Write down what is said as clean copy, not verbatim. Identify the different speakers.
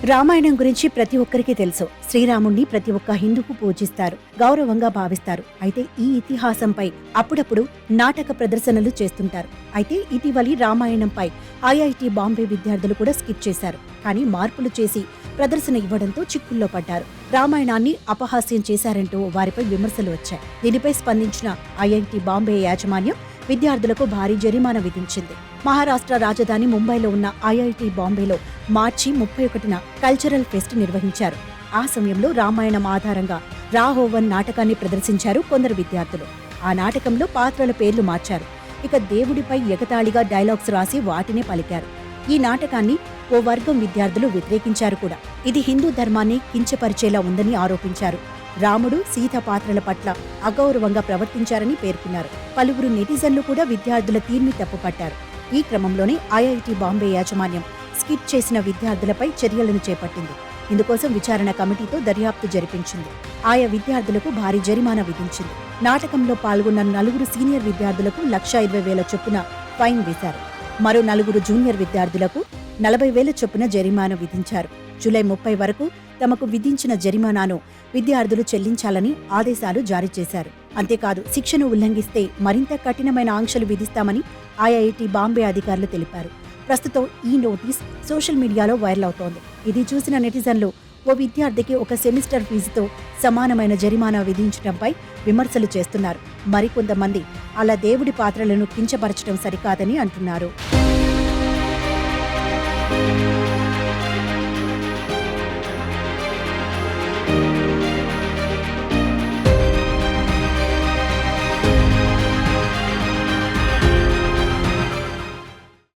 Speaker 1: రామాయణం గురించి ప్రతి ఒక్కరికి తెలుసు. శ్రీరాముణ్ణి ప్రతి ఒక్క హిందువు పూజిస్తారు, గౌరవంగా భావిస్తారు. అయితే ఈ ఇతిహాసంపై అప్పుడప్పుడు నాటక ప్రదర్శనలు చేస్తుంటారు. అయితే ఇటీవలి రామాయణంపై ఐఐటి బాంబే విద్యార్థులు కూడా స్కిట్ చేశారు. కానీ మార్పులు చేసి ప్రదర్శన ఇవ్వడంతో చిక్కుల్లో పడ్డారు. రామాయణాన్ని అపహాస్యం చేశారంటూ వారిపై విమర్శలు వచ్చాయి. దీనిపై స్పందించిన ఐఐటి బాంబే యాజమాన్యం విద్యార్థులకు భారీ జరిమానా విధించింది. మహారాష్ట్ర రాజధాని ముంబైలో ఉన్న ఐఐటి బాంబేలో మార్చి 31న కల్చరల్ ఫెస్ట్ నిర్వహించారు. ఆ సమయంలో రామాయణం ఆధారంగా రాహోవన్ నాటకాన్ని ప్రదర్శించారు కొందరు విద్యార్థులు. ఆ నాటకంలో పాత్రల పేర్లు మార్చారు. ఇక దేవుడిపై ఎగతాళిగా డైలాగ్స్ రాసి వాటినే పలికారు. ఈ నాటకాన్ని ఓ వర్గం విద్యార్థులు వ్యతిరేకించారు కూడా. ఇది హిందూ ధర్మాన్ని కించపరిచేలా ఉందని ఆరోపించారు. రాముడు, సీత పాత్రల పట్ల అగౌరవంగా ప్రవర్తించారని పేర్కొన్నారు. పలువురు నెటిజన్లు కూడా విద్యార్థుల తీరుని తప్పుపట్టారు. ఈ క్రమంలోనే ఐఐటి బాంబే యాజమాన్యం స్కిట్ చేసిన విద్యార్థులపై చర్యలను చేపట్టింది. ఇందుకోసం విచారణ కమిటీతో దర్యాప్తు జరిపించింది. ఆయా విద్యార్థులకు భారీ జరిమానా విధించింది. నాటకంలో పాల్గొన్న 4 సీనియర్ విద్యార్థులకు 1,20,000 చొప్పున ఫైన్ వేశారు. మరో 4 జూనియర్ విద్యార్థులకు 40,000 చొప్పున జరిమానా విధించారు. జూలై 30 వరకు తమకు విధించిన జరిమానాను విద్యార్థులు చెల్లించాలని ఆదేశాలు జారీ చేశారు. అంతేకాదు, శిక్షను ఉల్లంఘిస్తే మరింత కఠినమైన ఆంక్షలు విధిస్తామని ఐఐటి బాంబే అధికారులు తెలిపారు. ప్రస్తుతం ఈ నోటీస్ సోషల్ మీడియాలో వైరల్ అవుతోంది. ఇది చూసిన నెటిజన్లు ఓ విద్యార్థికి ఒక సెమిస్టర్ ఫీజుతో సమానమైన జరిమానా విధించడంపై విమర్శలు చేస్తున్నారు. మరికొంతమంది అలా దేవుడి పాత్రలను కించపరచడం సరికాదని అంటున్నారు.